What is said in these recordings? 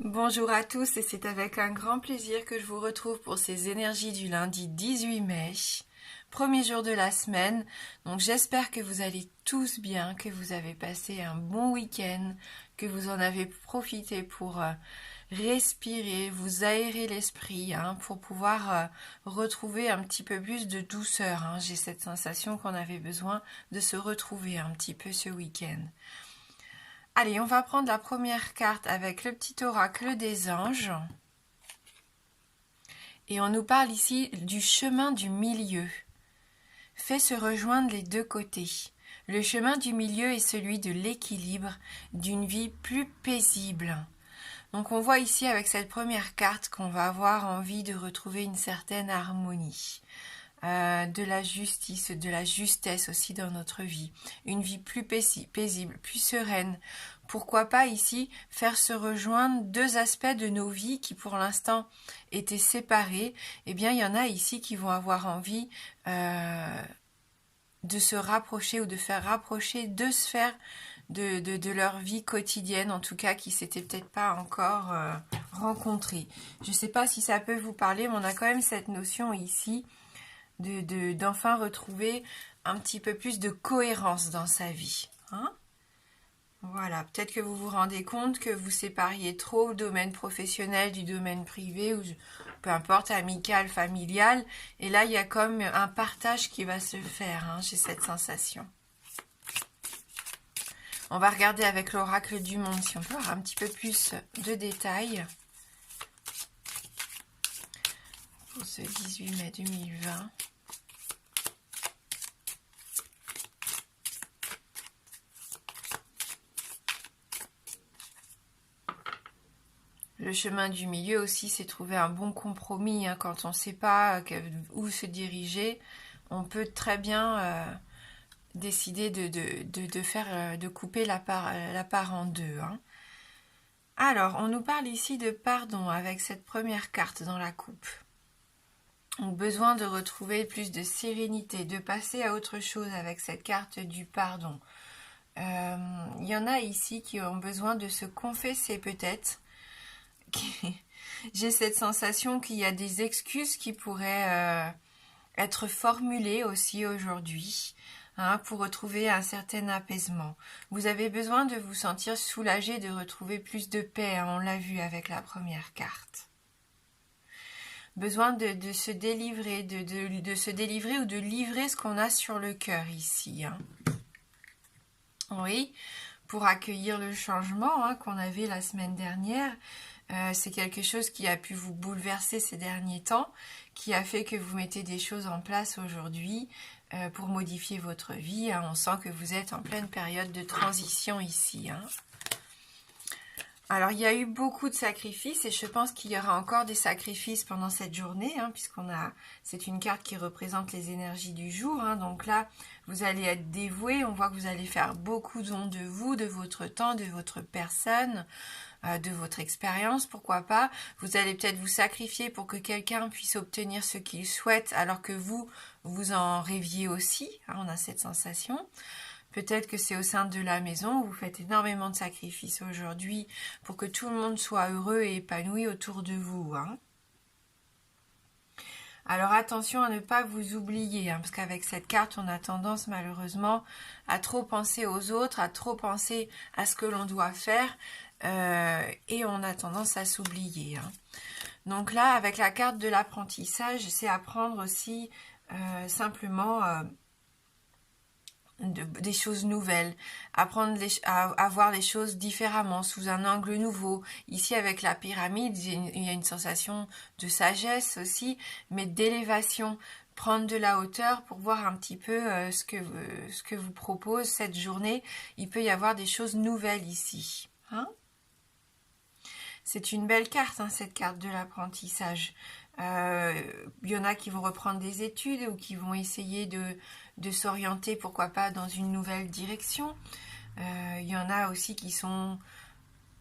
Bonjour à tous et c'est avec un grand plaisir que je vous retrouve pour ces énergies du lundi 18 mai, premier jour de la semaine. Donc j'espère que vous allez tous bien, que vous avez passé un bon week-end, que vous en avez profité pour respirer, vous aérer l'esprit, pour pouvoir retrouver un petit peu plus de douceur. J'ai cette sensation qu'on avait besoin de se retrouver un petit peu ce week-end. Allez, on va prendre la première carte avec le petit oracle des anges. Et on nous parle ici du chemin du milieu. Fait se rejoindre les deux côtés. Le chemin du milieu est celui de l'équilibre, d'une vie plus paisible. Donc on voit ici avec cette première carte qu'on va avoir envie de retrouver une certaine harmonie. De la justice, de la justesse aussi dans notre vie. Une vie plus paisible, plus sereine. Pourquoi pas ici faire se rejoindre deux aspects de nos vies qui pour l'instant étaient séparés. Eh bien, il y en a ici qui vont avoir envie de se rapprocher ou de faire rapprocher deux sphères de leur vie quotidienne, en tout cas qui s'étaient peut-être pas encore rencontrées. Je ne sais pas si ça peut vous parler, mais on a quand même cette notion ici d'enfin retrouver un petit peu plus de cohérence dans sa vie. Voilà, peut-être que vous vous rendez compte que vous sépariez trop le domaine professionnel du domaine privé ou peu importe, amical, familial. Et là, il y a comme un partage qui va se faire. J'ai cette sensation. On va regarder avec l'oracle du monde si on peut avoir un petit peu plus de détails pour ce 18 mai 2020. Le chemin du milieu aussi, c'est trouver un bon compromis. Quand on ne sait pas où se diriger, on peut très bien décider de couper la part en deux. Alors, on nous parle ici de pardon avec cette première carte dans la coupe. Donc, besoin de retrouver plus de sérénité, de passer à autre chose avec cette carte du pardon. Il y en a ici qui ont besoin de se confesser peut-être. J'ai cette sensation qu'il y a des excuses qui pourraient être formulées aussi aujourd'hui pour retrouver un certain apaisement. Vous avez besoin de vous sentir soulagé, de retrouver plus de paix, on l'a vu avec la première carte. Besoin de se délivrer, de se délivrer ou de livrer ce qu'on a sur le cœur ici. Oui, pour accueillir le changement qu'on avait la semaine dernière. C'est quelque chose qui a pu vous bouleverser ces derniers temps, qui a fait que vous mettez des choses en place aujourd'hui pour modifier votre vie. On sent que vous êtes en pleine période de transition ici. Alors, il y a eu beaucoup de sacrifices et je pense qu'il y aura encore des sacrifices pendant cette journée, c'est une carte qui représente les énergies du jour. Donc là, vous allez être dévoué. On voit que vous allez faire beaucoup de don de vous, de votre temps, de votre personne, de votre expérience, pourquoi pas. Vous allez peut-être vous sacrifier pour que quelqu'un puisse obtenir ce qu'il souhaite alors que vous en rêviez aussi. On a cette sensation. Peut-être que c'est au sein de la maison où vous faites énormément de sacrifices aujourd'hui pour que tout le monde soit heureux et épanoui autour de vous. Alors attention à ne pas vous oublier, parce qu'avec cette carte, on a tendance malheureusement à trop penser aux autres, à trop penser à ce que l'on doit faire, et on a tendance à s'oublier. Donc là, avec la carte de l'apprentissage, c'est apprendre aussi simplement des choses nouvelles, apprendre à voir les choses différemment, sous un angle nouveau. Ici, avec la pyramide, il y a une sensation de sagesse aussi, mais d'élévation. Prendre de la hauteur pour voir un petit peu ce que vous propose cette journée. Il peut y avoir des choses nouvelles ici. C'est une belle carte, cette carte de l'apprentissage. Il y en a qui vont reprendre des études ou qui vont essayer de s'orienter, pourquoi pas, dans une nouvelle direction. Il y en a aussi qui sont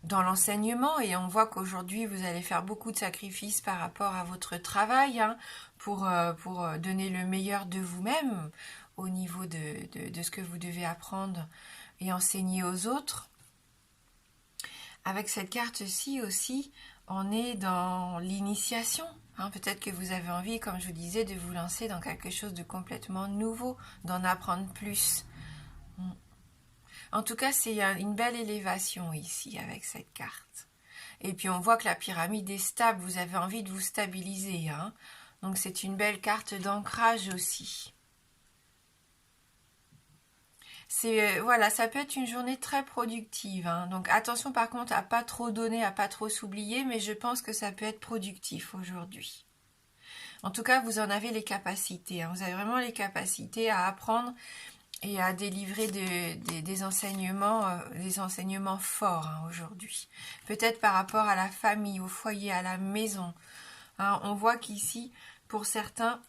dans l'enseignement et on voit qu'aujourd'hui vous allez faire beaucoup de sacrifices par rapport à votre travail pour donner le meilleur de vous-même au niveau de ce que vous devez apprendre et enseigner aux autres. avec cette carte-ci aussi, on est dans l'initiation. Hein, peut-être que vous avez envie, comme je vous disais, de vous lancer dans quelque chose de complètement nouveau, d'en apprendre plus. En tout cas, c'est une belle élévation ici avec cette carte. Et puis on voit que la pyramide est stable, vous avez envie de vous stabiliser. Hein. Donc c'est une belle carte d'ancrage aussi. Voilà, ça peut être une journée très productive. Hein. Donc attention par contre à pas trop donner, à pas trop s'oublier, mais je pense que ça peut être productif aujourd'hui. En tout cas, vous en avez les capacités. Hein. Vous avez vraiment les capacités à apprendre et à délivrer des enseignements forts hein, aujourd'hui. Peut-être par rapport à la famille, au foyer, à la maison. Hein, on voit qu'ici, pour certains,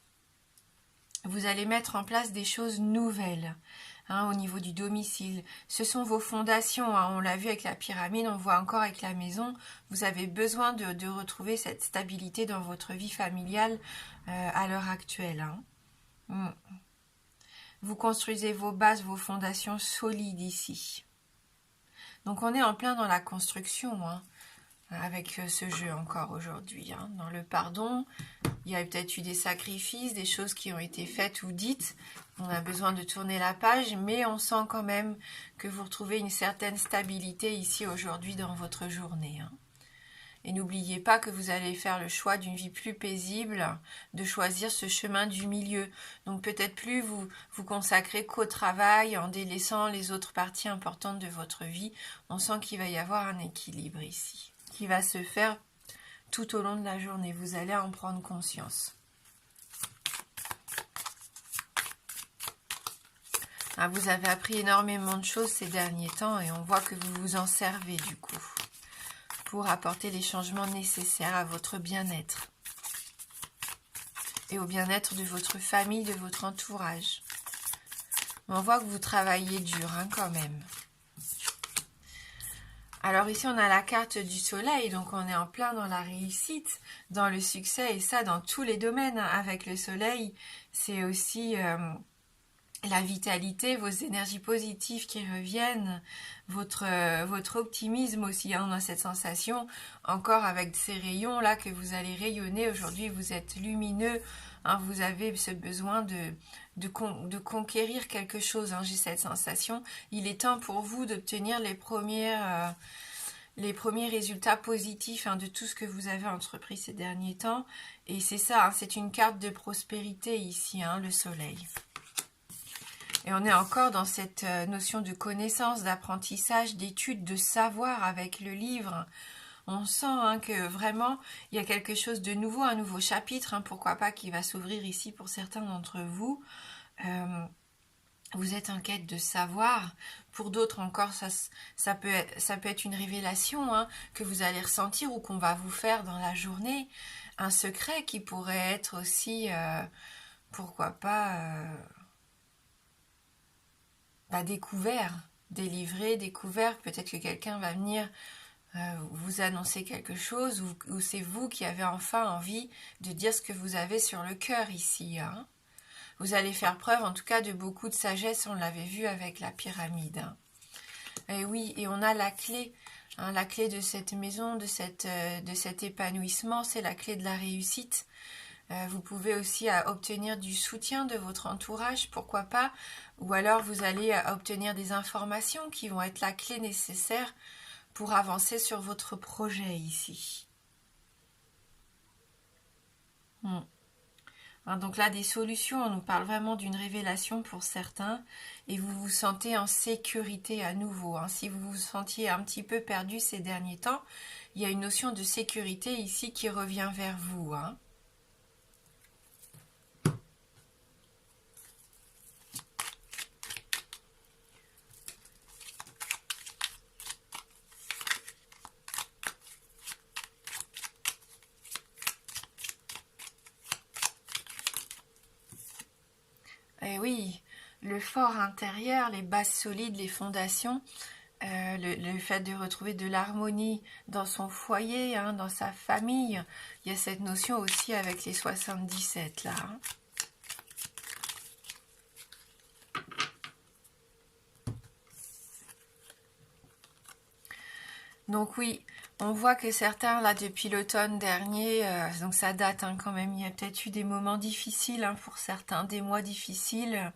vous allez mettre en place des choses nouvelles. Hein, au niveau du domicile. Ce sont vos fondations, hein, on l'a vu avec la pyramide, on voit encore avec la maison, vous avez besoin de retrouver cette stabilité dans votre vie familiale à l'heure actuelle. Hein. Vous construisez vos bases, vos fondations solides ici. Donc on est en plein dans la construction, hein, avec ce jeu encore aujourd'hui. Hein. Dans le pardon, il y a peut-être eu des sacrifices, des choses qui ont été faites ou dites. On a besoin de tourner la page, mais on sent quand même que vous retrouvez une certaine stabilité ici aujourd'hui dans votre journée. Hein. Et n'oubliez pas que vous allez faire le choix d'une vie plus paisible, de choisir ce chemin du milieu. Donc peut-être plus vous consacrer qu'au travail en délaissant les autres parties importantes de votre vie. On sent qu'il va y avoir un équilibre ici, qui va se faire tout au long de la journée. Vous allez en prendre conscience. Ah, vous avez appris énormément de choses ces derniers temps et on voit que vous vous en servez du coup pour apporter les changements nécessaires à votre bien-être et au bien-être de votre famille, de votre entourage. Mais on voit que vous travaillez dur hein, quand même. Alors ici on a la carte du soleil, donc on est en plein dans la réussite, dans le succès et ça dans tous les domaines. Avec le soleil, c'est aussi la vitalité, vos énergies positives qui reviennent, votre optimisme aussi, hein, dans cette sensation, encore avec ces rayons là que vous allez rayonner. Aujourd'hui vous êtes lumineux, hein, vous avez ce besoin de conquérir quelque chose, hein, j'ai cette sensation. Il est temps pour vous d'obtenir les premiers résultats positifs hein, de tout ce que vous avez entrepris ces derniers temps. Et c'est ça, hein, c'est une carte de prospérité ici, hein, le soleil. Et on est encore dans cette notion de connaissance, d'apprentissage, d'étude, de savoir avec le livre. On sent hein, que vraiment, il y a quelque chose de nouveau, un nouveau chapitre, hein, pourquoi pas, qui va s'ouvrir ici pour certains d'entre vous. Vous êtes en quête de savoir. Pour d'autres encore, ça peut être une révélation hein, que vous allez ressentir ou qu'on va vous faire dans la journée. Un secret qui pourrait être aussi, pourquoi pas... découvert, délivré, découvert. Peut-être que quelqu'un va venir vous annoncer quelque chose ou c'est vous qui avez enfin envie de dire ce que vous avez sur le cœur ici. Hein. Vous allez faire preuve en tout cas de beaucoup de sagesse, on l'avait vu avec la pyramide. Hein. Et oui, et on a la clé. Hein, la clé de cette maison, de cet épanouissement, c'est la clé de la réussite. Vous pouvez aussi obtenir du soutien de votre entourage, pourquoi pas, ou alors vous allez obtenir des informations qui vont être la clé nécessaire pour avancer sur votre projet ici. Donc là, des solutions, on nous parle vraiment d'une révélation pour certains, et vous vous sentez en sécurité à nouveau. Hein. Si vous vous sentiez un petit peu perdu ces derniers temps, il y a une notion de sécurité ici qui revient vers vous. Hein. Et oui, le fort intérieur, les bases solides, les fondations, le fait de retrouver de l'harmonie dans son foyer, hein, dans sa famille. Il y a cette notion aussi avec les 77 là. Hein. Donc oui, on voit que certains, là, depuis l'automne dernier, donc ça date quand même, il y a peut-être eu des moments difficiles pour certains, des mois difficiles,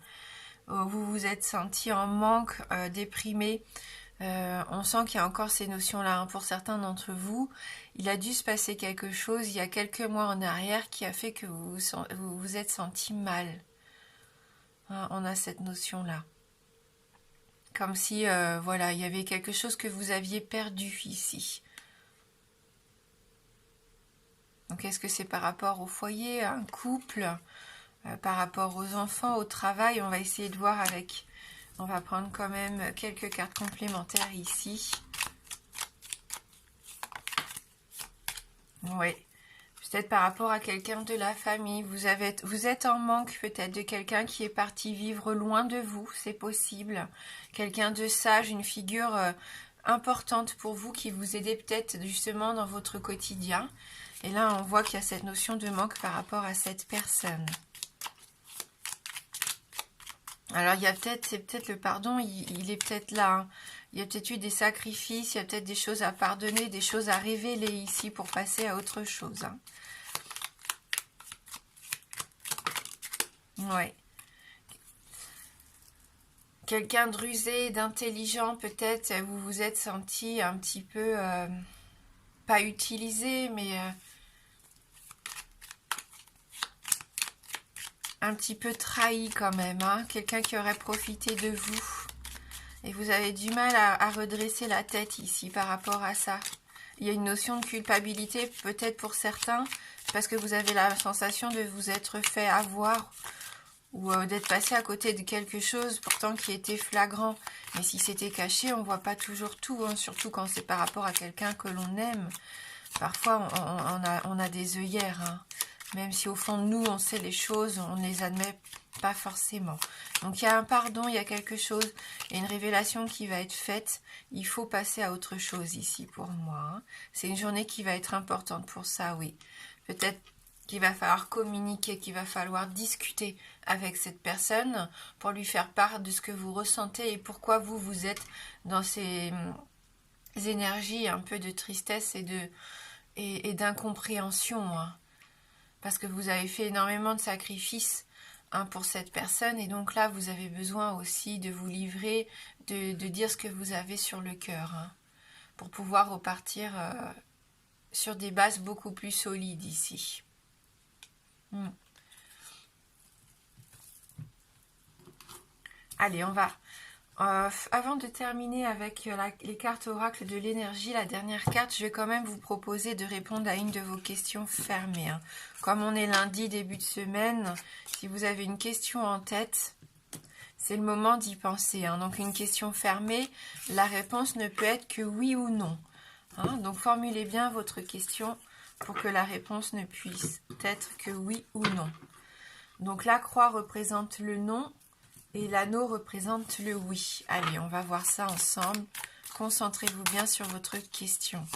où vous vous êtes senti en manque, déprimé. On sent qu'il y a encore ces notions-là pour certains d'entre vous. Il a dû se passer quelque chose il y a quelques mois en arrière qui a fait que vous vous êtes senti mal. On a cette notion-là. Comme si, voilà, il y avait quelque chose que vous aviez perdu ici. Donc, est-ce que c'est par rapport au foyer, à un couple, par rapport aux enfants, au travail? On va essayer de voir avec... On va prendre quand même quelques cartes complémentaires ici. Oui. Peut-être par rapport à quelqu'un de la famille. Vous êtes en manque peut-être de quelqu'un qui est parti vivre loin de vous. C'est possible. Quelqu'un de sage, une figure importante pour vous qui vous aidait peut-être justement dans votre quotidien. Et là, on voit qu'il y a cette notion de manque par rapport à cette personne. Alors, il y a peut-être, c'est peut-être le pardon, il est peut-être là. Il y a peut-être eu des sacrifices, il y a peut-être des choses à pardonner, des choses à révéler ici pour passer à autre chose. Ouais. Quelqu'un de rusé, d'intelligent, peut-être, vous vous êtes senti un petit peu, pas utilisé, mais un petit peu trahi quand même. Quelqu'un qui aurait profité de vous. Et vous avez du mal à redresser la tête ici par rapport à ça. Il y a une notion de culpabilité peut-être pour certains, parce que vous avez la sensation de vous être fait avoir ou d'être passé à côté de quelque chose pourtant qui était flagrant. Mais si c'était caché, on voit pas toujours tout, surtout quand c'est par rapport à quelqu'un que l'on aime. Parfois, on a des œillères, même si au fond de nous, on sait les choses, on ne les admet pas forcément. Donc il y a un pardon, il y a quelque chose, il y a une révélation qui va être faite. Il faut passer à autre chose ici pour moi. C'est une journée qui va être importante pour ça, oui. Peut-être qu'il va falloir communiquer, qu'il va falloir discuter avec cette personne pour lui faire part de ce que vous ressentez et pourquoi vous êtes dans ces énergies un peu de tristesse et d'incompréhension. Parce que vous avez fait énormément de sacrifices pour cette personne et donc là vous avez besoin aussi de vous livrer, de dire ce que vous avez sur le cœur pour pouvoir repartir sur des bases beaucoup plus solides ici. Allez, on va avant de terminer avec les cartes oracle de l'énergie, la dernière carte, je vais quand même vous proposer de répondre à une de vos questions fermées. Comme on est lundi, début de semaine, si vous avez une question en tête, c'est le moment d'y penser. Donc une question fermée, la réponse ne peut être que oui ou non. Donc formulez bien votre question pour que la réponse ne puisse être que oui ou non. Donc la croix représente le non. Et l'anneau représente le oui. Allez, on va voir ça ensemble. Concentrez-vous bien sur votre question.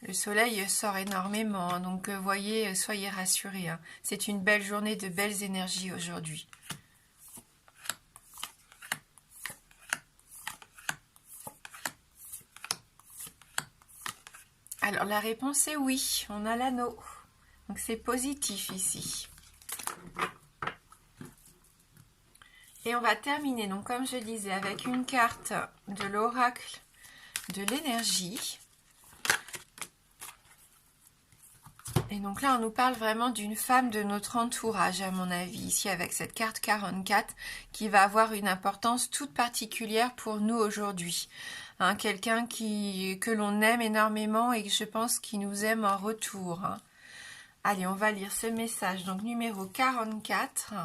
Le soleil sort énormément, donc voyez, soyez rassurés. C'est une belle journée, de belles énergies aujourd'hui. Alors la réponse est oui, on a l'anneau. Donc c'est positif ici. Et on va terminer, donc comme je disais, avec une carte de l'oracle de l'énergie. Et donc là, on nous parle vraiment d'une femme de notre entourage, à mon avis, ici avec cette carte 44, qui va avoir une importance toute particulière pour nous aujourd'hui. Quelqu'un que l'on aime énormément et que je pense qui nous aime en retour. Allez, on va lire ce message. Donc numéro 44.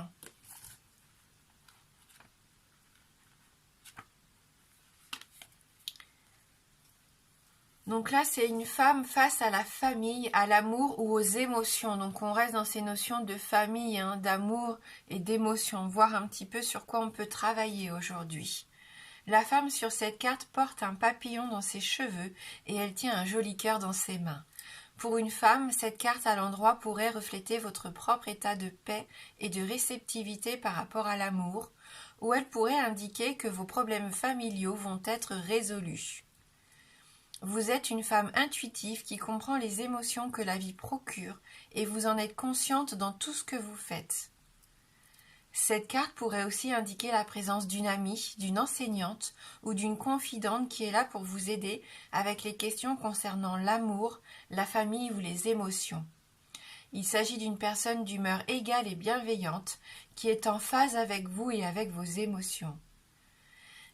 Donc là, c'est une femme face à la famille, à l'amour ou aux émotions. Donc on reste dans ces notions de famille, hein, d'amour et d'émotion, voir un petit peu sur quoi on peut travailler aujourd'hui. La femme sur cette carte porte un papillon dans ses cheveux et elle tient un joli cœur dans ses mains. Pour une femme, cette carte à l'endroit pourrait refléter votre propre état de paix et de réceptivité par rapport à l'amour, ou elle pourrait indiquer que vos problèmes familiaux vont être résolus. Vous êtes une femme intuitive qui comprend les émotions que la vie procure et vous en êtes consciente dans tout ce que vous faites. Cette carte pourrait aussi indiquer la présence d'une amie, d'une enseignante ou d'une confidente qui est là pour vous aider avec les questions concernant l'amour, la famille ou les émotions. Il s'agit d'une personne d'humeur égale et bienveillante qui est en phase avec vous et avec vos émotions.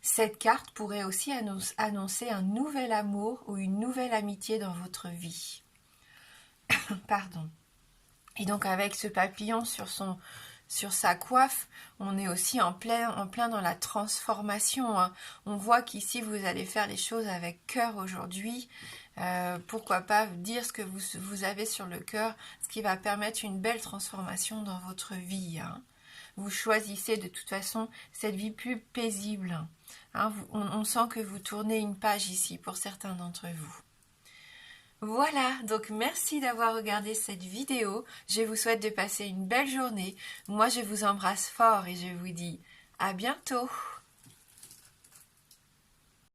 Cette carte pourrait aussi annoncer un nouvel amour ou une nouvelle amitié dans votre vie. Pardon. Et donc avec ce papillon sur sa coiffe, on est aussi en plein dans la transformation, hein. On voit qu'ici vous allez faire les choses avec cœur aujourd'hui. Pourquoi pas dire ce que vous avez sur le cœur, ce qui va permettre une belle transformation dans votre vie, hein. Vous choisissez de toute façon cette vie plus paisible, hein. On sent que vous tournez une page ici pour certains d'entre vous. Voilà, donc merci d'avoir regardé cette vidéo. Je vous souhaite de passer une belle journée. Moi, je vous embrasse fort et je vous dis à bientôt.